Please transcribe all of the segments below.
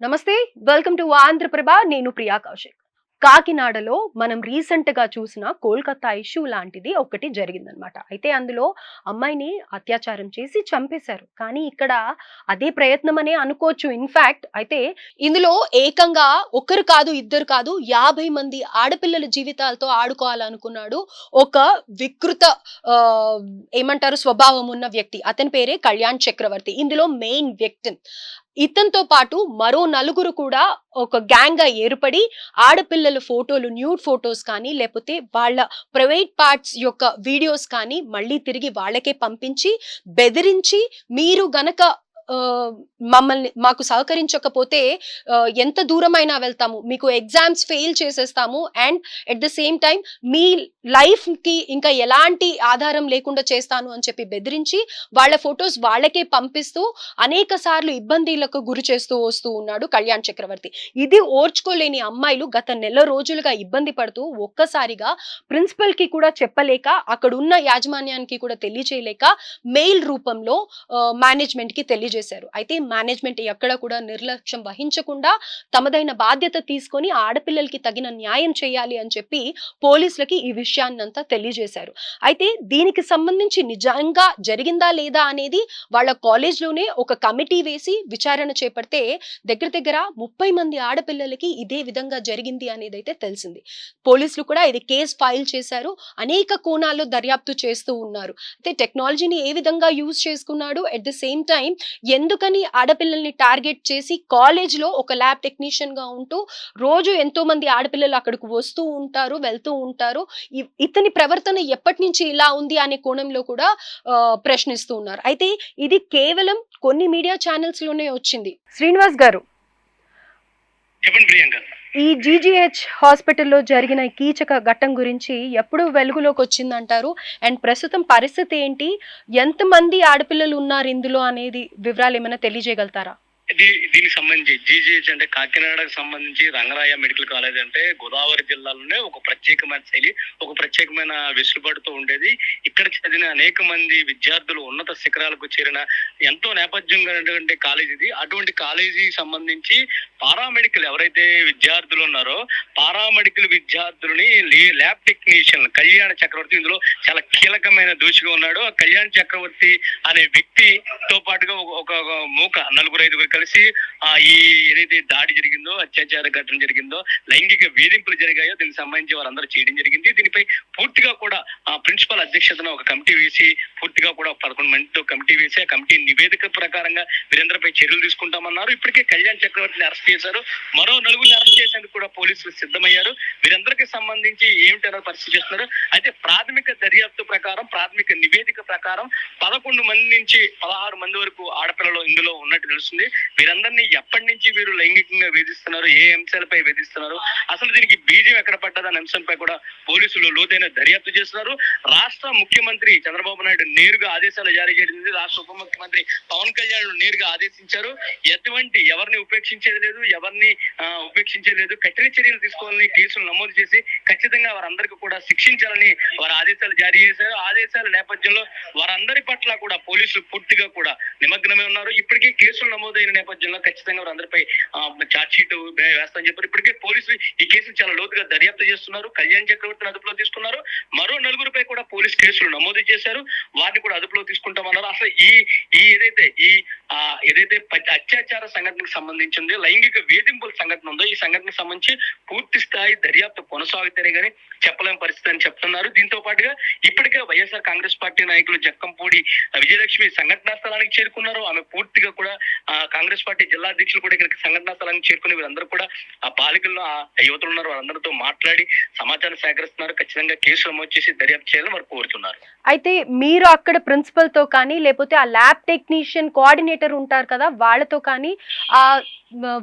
నమస్తే. Welcome to Andhra Prabha. నేను ప్రియా కౌశిక్. కాకినాడలో మనం రీసెంట్ గా చూసిన కోల్కతా ఇష్యూ లాంటిది ఒకటి జరిగిందనమాట. అయితే అందులో అమ్మాయిని అత్యాచారం చేసి చంపేశారు. కానీ ఇక్కడ అదే ప్రయత్నం అనే అనుకోవచ్చు. ఇన్ఫాక్ట్ అయితే ఇందులో ఏకంగా ఒకరు కాదు, ఇద్దరు కాదు, 50 మంది ఆడపిల్లల జీవితాలతో ఆడుకోవాలనుకున్నాడు ఒక వికృత ఏమంటారు స్వభావం ఉన్న వ్యక్తి. అతని పేరే కళ్యాణ్ చక్రవర్తి. ఇందులో మెయిన్ విక్టిమ్. ఇతనితో పాటు మరో నలుగురు కూడా ఒక గ్యాంగ్ గా ఏర్పడి ఆడపిల్లల ఫోటోలు, న్యూడ్ ఫోటోస్ కానీ లేకపోతే వాళ్ళ ప్రైవేట్ పార్ట్స్ యొక్క వీడియోస్ కానీ మళ్ళీ తిరిగి వాళ్ళకే పంపించి బెదిరించి మీరు గనక మాకు సహకరించకపోతే ఎంత దూరమైనా వెళ్తాము, మీకు ఎగ్జామ్స్ ఫెయిల్ చేసేస్తాము, and at the same time me life కి ఇంకా ఎలాంటి ఆధారం లేకుండా చేస్తాను అని చెప్పి బెదిరించి వాళ్ళ ఫొటోస్ వాళ్ళకే పంపిస్తూ అనేక సార్లు ఇబ్బందులకు గురి చేస్తూ వస్తూ ఉన్నాడు కళ్యాణ్ చక్రవర్తి. ఇది ఓర్చుకోలేని అమ్మాయిలు గత నెల రోజులుగా ఇబ్బంది పడుతూ ఒక్కసారిగా ప్రిన్సిపల్ కి కూడా చెప్పలేక, అక్కడ ఉన్న యాజమాన్యానికి కూడా తెలియచేయలేక మెయిల్ రూపంలో మేనేజ్మెంట్ కి తెలియజేశారు. అయితే మేనేజ్మెంట్ ఎక్కడ కూడా నిర్లక్ష్యం వహించకుండా తమదైన బాధ్యత తీసుకొని ఆడపిల్లలకి తగిన న్యాయం చేయాలి అని చెప్పి పోలీసులకి ఈ విషయాన్నంతా తెలియజేశారు. అయితే దీనికి సంబంధించి నిజంగా జరిగిందా లేదా అనేది వాళ్ళ కాలేజ్ లోనే ఒక కమిటీ వేసి విచారణ చేపడితే దగ్గర దగ్గర 30 మంది ఆడపిల్లలకి ఇదే విధంగా జరిగింది అనేది అయితే తెలిసింది. పోలీసులు కూడా ఇది కేసు ఫైల్ చేశారు. అనేక కోణాల్లో దర్యాప్తు చేస్తూ ఉన్నారు. అయితే టెక్నాలజీని ఏ విధంగా యూజ్ చేసుకున్నాడు, ఎట్ ద సేమ్ టైం ఎందుకని ఆడపిల్లల్ని టార్గెట్ చేసి కాలేజ్ లో ఒక ల్యాబ్ టెక్నీషియన్ గా ఉంటూ రోజు ఎంతో మంది ఆడపిల్లలు అక్కడికి వస్తూ ఉంటారు, వెళ్తూ ఉంటారు, ఇతని ప్రవర్తన ఎప్పటి నుంచి ఇలా ఉంది అనే కోణంలో కూడా ప్రశ్నిస్తూ ఉన్నారు. అయితే ఇది కేవలం కొన్ని మీడియా ఛానల్స్ లోనే వచ్చింది. శ్రీనివాస్ గారు, ఈ జీజీహెచ్ హాస్పిటల్లో జరిగిన కీచక ఘట్టం గురించి ఎప్పుడు వెలుగులోకి వచ్చిందంటారు? అండ్ ప్రస్తుతం పరిస్థితి ఏంటి, ఎంతమంది ఆడపిల్లలు ఉన్నారు ఇందులో అనేది వివరాలు ఏమైనా తెలియజేయగలుగుతారా? దీనికి సంబంధించి జీజీహెచ్ అంటే కాకినాడకు సంబంధించి రంగరాయ మెడికల్ కాలేజ్ అంటే గోదావరి జిల్లాలోనే ఒక ప్రత్యేకమైన శైలి, ఒక ప్రత్యేకమైన వెసులుబాటుతో ఉండేది. ఇక్కడ చదివిన అనేక మంది విద్యార్థులు ఉన్నత శిఖరాలకు చేరిన ఎంతో నేపథ్యం కలిగినటువంటి కాలేజ్ ఇది. అటువంటి కాలేజీకి సంబంధించి పారామెడికల్ ఎవరైతే విద్యార్థులు ఉన్నారో పారామెడికల్ విద్యార్థులని ల్యాబ్ టెక్నీషియన్ కళ్యాణ్ చక్రవర్తి ఇందులో చాలా కీలకమైన దోషిగా ఉన్నాడు. ఆ కళ్యాణ్ చక్రవర్తి అనే వ్యక్తితో పాటుగా ఒక మూక నలుగురు ఐదుగురు కలిసి ఈ ఏదైతే దాడి జరిగిందో, అత్యాచార ఘటన జరిగిందో, లైంగిక వేధింపులు జరిగాయో దీనికి సంబంధించి వారందరూ చేయడం జరిగింది. దీనిపై పూర్తిగా కూడా ప్రిన్సిపల్ అధ్యక్షతన ఒక కమిటీ వేసి పూర్తిగా కూడా 11 మందితో కమిటీ వేసి ఆ కమిటీ నివేదిక ప్రకారంగా వీరందరిపై చర్యలు తీసుకుంటామన్నారు. ఇప్పటికే కళ్యాణ్ చక్రవర్తిని అరెస్ట్ చేశారు. మరో నలుగురిని అరెస్ట్ చేసేందుకు కూడా పోలీసులు సిద్ధమయ్యారు. వీరందరికి సంబంధించి ఏమిటో పరిస్థితి చేస్తున్నారు. అయితే ప్రాథమిక దర్యాప్తు ప్రకారం, ప్రాథమిక నివేదిక ప్రకారం 11 మంది నుంచి 16 మంది వరకు ఆడపిల్లలు ఇందులో ఉన్నట్టు తెలుస్తుంది. వీరందరినీ ఎప్పటి నుంచి వీరు లైంగికంగా వేధిస్తున్నారు, ఏ అంశాలపై వేధిస్తున్నారు, అసలు దీనికి బీజం ఎక్కడ పడ్డదనే అంశంపై కూడా పోలీసులు లోతైన దర్యాప్తు చేస్తున్నారు. రాష్ట్ర ముఖ్యమంత్రి చంద్రబాబు నాయుడు నేరుగా ఆదేశాలు జారీ చేయడం, రాష్ట్ర ఉప ముఖ్యమంత్రి పవన్ కళ్యాణ్ నేరుగా ఆదేశించారు. ఎవరిని ఉపేక్షించేది లేదు, ఎవరిని ఉపేక్షించేది లేదు, కఠిన చర్యలు తీసుకోవాలని కేసులు నమోదు చేసి ఖచ్చితంగా వారందరికీ కూడా శిక్షించాలని వారు ఆదేశాలు జారీ చేశారు. ఆదేశాల నేపథ్యంలో వారందరి పట్ల కూడా పోలీసులు పూర్తిగా కూడా నిమగ్నమై ఉన్నారు. ఇప్పటికే కేసులు నమోదైన నేపథ్యంలో ఖచ్చితంగా వారందరిపై ఛార్జ్ షీట్ వేస్తామని చెప్పారు. ఇప్పటికే పోలీసులు ఈ కేసును చాలా లోతుగా దర్యాప్తు చేస్తున్నారు. కళ్యాణ్ చక్రవర్తిని అదుపులో తీసుకున్నారు. మరో నలుగురిపై కూడా పోలీసు కేసులు నమోదు చేశారు. వారిని కూడా అదుపులో తీసుకుంటామన్నారు. అసలు ఏదైతే అత్యాచార సంఘటనకు సంబంధించింది, లైంగిక వేధింపుల సంఘటన ఉందో ఈ సంఘటనకు సంబంధించి పూర్తి స్థాయి దర్యాప్తు కొనసాగితేనే కానీ చెప్పలేని పరిస్థితి అని చెప్తున్నారు. దీంతో పాటుగా ఇప్పటికే వైఎస్ఆర్ కాంగ్రెస్ పార్టీ నాయకులు జక్కంపూడి విజయలక్ష్మి సంఘటనా స్థలానికి చేరుకున్నారు. ఆమె పూర్తిగా కూడా కాంగ్రెస్ పార్టీ జిల్లా అధ్యక్షులు కూడా ఇక్కడ సంఘటనా స్థలానికి చేరుకుని వీరందరూ కూడా ఆ బాలికల్లో ఆ యువతులు ఉన్నారు, వారందరితో మాట్లాడి సమాచారం సేకరిస్తున్నారు. ఖచ్చితంగా కేసు నమోదు చేసి దర్యాప్తు చేయాలని వారు కోరుతున్నారు. అయితే మీరు అక్కడ ప్రిన్సిపల్ తో కానీ లేకపోతే ఆ ల్యాబ్ టెక్నీషియన్ కోఆర్డినేటర్ ఉంటారు కదా వాళ్ళతో కానీ ఆ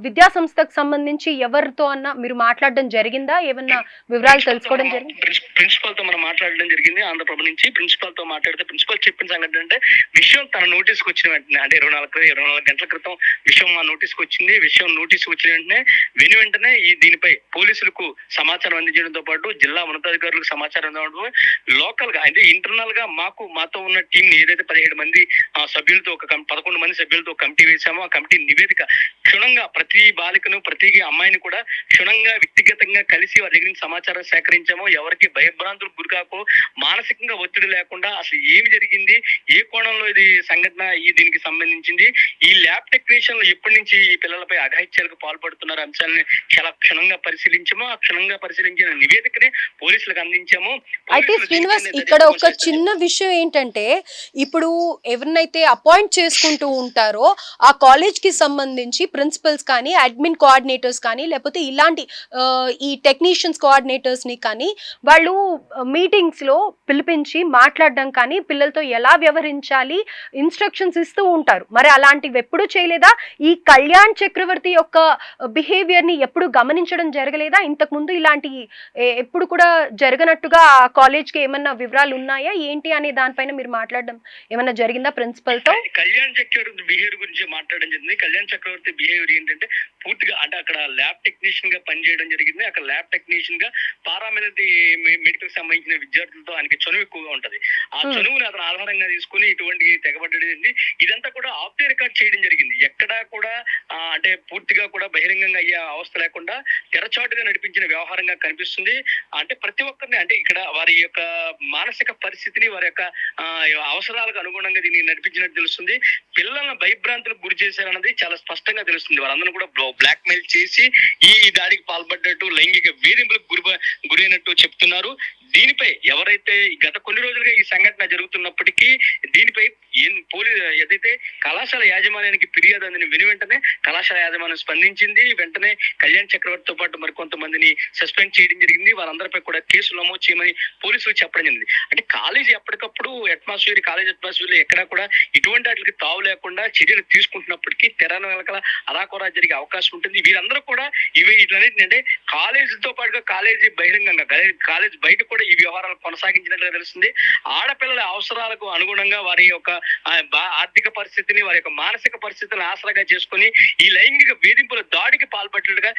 విద్యా సంస్థకు సంబంధించి ఎవరితో అన్నా మీరు మాట్లాడడం జరిగిందా? ఏమన్నా వివరాలు తెలుసుకోవడం జరిగింది? ప్రిన్సిపల్ తో మనం మాట్లాడడం జరిగింది. ఆంధ్రప్రభ నుంచి ప్రిన్సిపల్ తో మాట్లాడితే ప్రిన్సిపల్ చెప్పిన సంగతి అంటే విషయం తన నోటీస్కి వచ్చిన వెంటనే అంటే 24 గంటల క్రితం విషయం మా నోటీస్కి వచ్చింది. విషయం నోటీస్కి వచ్చిన వెంటనే దీనిపై పోలీసులకు సమాచారం అందించడంతో పాటు జిల్లా ఉన్నతాధికారులకు సమాచారం అందడం, లోకల్ గా అంటే ఇంటర్నల్ గా మాతో ఉన్న టీం ఏదైతే 17 మంది సభ్యులతో 11 మంది సభ్యులతో కమిటీ వేసామో ఆ కమిటీ నివేదిక క్షుణ్ణంగా క్షుణ్ణంగా ప్రతి బాలికను ప్రతి అమ్మాయిని కూడా క్షుణ్ణంగా వ్యక్తిగతంగా కలిసి వారి దగ్గర నుంచి సమాచారం సేకరించామో, ఎవరికి భయభ్రాంతులకు గురికాకో, మానసికంగా ఒత్తిడి లేకుండా అసలు ఏమి జరిగింది, ఏ కోణంలో ఇది సంఘటన, దీనికి సంబంధించింది, ఈ ల్యాబ్ టెక్నీషియన్లు ఎప్పటి నుంచి ఈ పిల్లలపై అఘాయిత్యాలకు పాల్పడుతున్నారు అంశాలని చాలా క్షుణ్ణంగా పరిశీలించామో, ఆ క్షుణ్ణంగా పరిశీలించిన నివేదికని పోలీసులకు అందించాము. అయితే శ్రీనివాస్, ఇక్కడ ఒక చిన్న విషయం ఏంటంటే, ఇప్పుడు ఎవరినైతే అపాయింట్ చేసుకుంటూ ఉంటారో ఆ కాలేజ్ కి సంబంధించి ప్రిన్సిపల్స్ కానీ, అడ్మిన్ కోఆర్డినేటర్స్ కానీ, లేకపోతే ఇలాంటి ఈ టెక్నీషియన్స్ కోఆర్డినేటర్స్ ని కానీ వాళ్ళు మీటింగ్స్ లో పిలిపించి మాట్లాడడం కానీ, పిల్లలతో ఎలా వ్యవహరించాలి ఇన్స్ట్రక్షన్స్ ఇస్తూ ఉంటారు. మరి అలాంటివి ఎప్పుడు చేయలేదా? ఈ కళ్యాణ్ చక్రవర్తి యొక్క బిహేవియర్ ని ఎప్పుడు గమనించడం జరగలేదా? ఇంతకు ముందు ఇలాంటి ఎప్పుడు కూడా జరగనట్టుగా ఆ కాలేజ్ కి ఏమన్నా వివరాలు ఉన్నాయా ఏంటి అనే దానిపైన మీరు మాట్లాడడం ఏమన్నా జరిగిందా ప్రిన్సిపల్ తో? కళ్యాణ్ చక్రవర్తి బిహేవియర్ గురించి మాట్లాడడం జరిగింది. కళ్యాణ్ చక్రవర్తి బిహేవియర్ ఏంటంటే పూర్తిగా అంటే అక్కడ ల్యాబ్ టెక్నీషియన్ గా పనిచేయడం జరిగింది. అక్కడ ల్యాబ్ టెక్నీషియన్ గా పారామిలిటరీ మెడికల్ సంబంధించిన విద్యార్థులతో ఆయనకి చనువు ఎక్కువగా ఉంటది. ఆ చనువుని అతను ఆధారంగా తీసుకుని ఇటువంటి తెగబడ్డది. ఇదంతా కూడా ఆఫ్ ది రికార్డ్ చేయడం జరిగింది. ఎక్కడా కూడా అంటే పూర్తిగా కూడా బహిరంగంగా అయ్యే అవస్థ లేకుండా తెరచాటుగా నడిపించిన వ్యవహారంగా కనిపిస్తుంది. అంటే ప్రతి ఒక్కరిని అంటే ఇక్కడ వారి యొక్క మానసిక పరిస్థితిని, వారి యొక్క అవసరాలకు అనుగుణంగా దీన్ని నడిపించినట్టు తెలుస్తుంది. పిల్లలను భయభ్రాంతులకు గురి చేశారన్నది చాలా స్పష్టంగా తెలుస్తుంది. వారందరూ కూడా బ్లాక్ మెయిల్ చేసి ఈ దాడికి పాల్పడ్డట్టు, లైంగిక వేధింపులకు గురైనట్టు చెప్తున్నారు. దీనిపై ఎవరైతే గత కొన్ని రోజులుగా ఈ సంఘటన జరుగుతున్నప్పటికీ దీనిపై ఏదైతే కళాశాల యాజమాన్యానికి ఫిర్యాదు అందిన వెంటనే కళాశాల యాజమాన్యం స్పందించింది. వెంటనే కళ్యాణ్ చక్రవర్తితో పాటు మరికొంతమందిని సస్పెండ్ చేయడం జరిగింది. వారందరిపై కూడా కేసులు నమోదు చేయమని పోలీసులు చెప్పడం జరిగింది. అంటే కాలేజీ ఎప్పటికప్పుడు కాలేజ్ అట్మాస్ఫియర్ ఎక్కడా కూడా ఇటువంటి వాటికి తావు లేకుండా చర్యలు తీసుకుంటున్నప్పటికీ తెరను వెనకాల అరాకొరా జరిగే అవకాశం ఉంటుంది. వీరందరూ కూడా వీటన్నిటిని అంటే కాలేజీతో పాటుగా కాలేజీ బహిరంగంగా కాలేజ్ బయట కూడా ఈ వ్యవహారాలు కొనసాగించినట్లుగా తెలుస్తుంది. ఆడపిల్లల అవసరాలకు అనుగుణంగా వారి యొక్క ఆర్థిక పరిస్థితిని, వారి యొక్క మానసిక పరిస్థితిని ఆసరాగా చేసుకుని ఈ లైంగిక వేధింపుల దాడికి పాల్పడినట్టుగా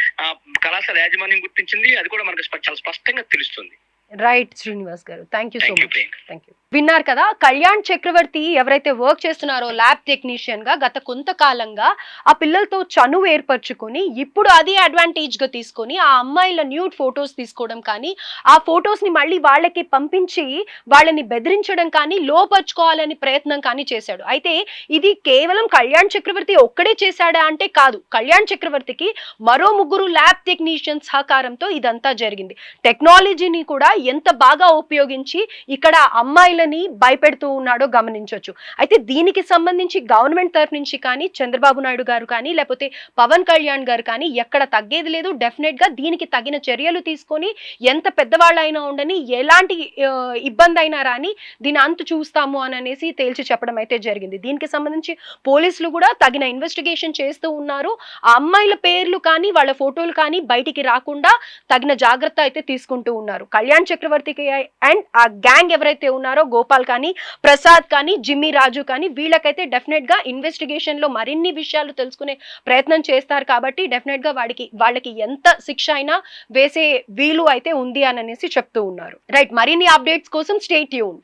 కళాశాల యాజమాన్యం గుర్తించింది. అది కూడా మనకు చాలా స్పష్టంగా తెలుస్తుంది. రైట్ శ్రీనివాస్ గారు, thank you so much. Thank you. విన్నారు కదా, కళ్యాణ్ చక్రవర్తి ఎవరైతే వర్క్ చేస్తున్నారో ల్యాబ్ టెక్నీషియన్ గా గత కొంతకాలంగా ఆ పిల్లలతో చనువు ఏర్పరచుకొని ఇప్పుడు అది అడ్వాంటేజ్ గా తీసుకొని ఆ అమ్మాయిల న్యూడ్ ఫొటోస్ తీసుకోవడం కానీ, ఆ ఫొటోస్ ని మళ్ళీ వాళ్ళకి పంపించి వాళ్ళని బెదిరించడం కానీ, లోపరుచుకోవాలని ప్రయత్నం కానీ చేశాడు. అయితే ఇది కేవలం కళ్యాణ్ చక్రవర్తి ఒక్కడే చేశాడా అంటే కాదు. కళ్యాణ్ చక్రవర్తికి మరో 3 ల్యాబ్ టెక్నీషియన్ సహకారంతో ఇదంతా జరిగింది. టెక్నాలజీని కూడా ఎంత బాగా ఉపయోగించి ఇక్కడ అమ్మాయిలని భయపెడుతూ ఉన్నాడో గమనించవచ్చు. అయితే దీనికి సంబంధించి గవర్నమెంట్ తరఫు నుంచి కానీ, చంద్రబాబు నాయుడు గారు కానీ, లేకపోతే పవన్ కళ్యాణ్ గారు కానీ ఎక్కడ తగ్గేది లేదు. డెఫినెట్ గా దీనికి తగిన చర్యలు తీసుకొని ఎంత పెద్దవాళ్ళైనా ఉండని, ఎలాంటి ఇబ్బంది అయినా రాని దీని అంతు చూస్తాము అని అనేసి తేల్చి చెప్పడం అయితే జరిగింది. దీనికి సంబంధించి పోలీసులు కూడా తగిన ఇన్వెస్టిగేషన్ చేస్తూ ఉన్నారు. ఆ అమ్మాయిల పేర్లు కానీ వాళ్ళ ఫోటోలు కానీ బయటికి రాకుండా తగిన జాగ్రత్త అయితే తీసుకుంటూ ఉన్నారు. కళ్యాణ్ చక్రవర్తికి అండ్ ఆ గ్యాంగ్ ఎవరైతే ఉన్నారో గోపాల్ కానీ, ప్రసాద్ కానీ, జిమ్మి రాజు కానీ వీళ్ళకైతే డెఫినెట్ గా ఇన్వెస్టిగేషన్ లో మరిన్ని విషయాలు తెలుసుకునే ప్రయత్నం చేస్తారు. కాబట్టి డెఫినెట్ గా వాళ్ళకి ఎంత శిక్ష అయినా వేసే వీలు అయితే ఉంది అని అనేసి చెప్తూ ఉన్నారు. రైట్, మరిన్ని అప్డేట్స్ కోసం స్టే ట్యూన్డ్.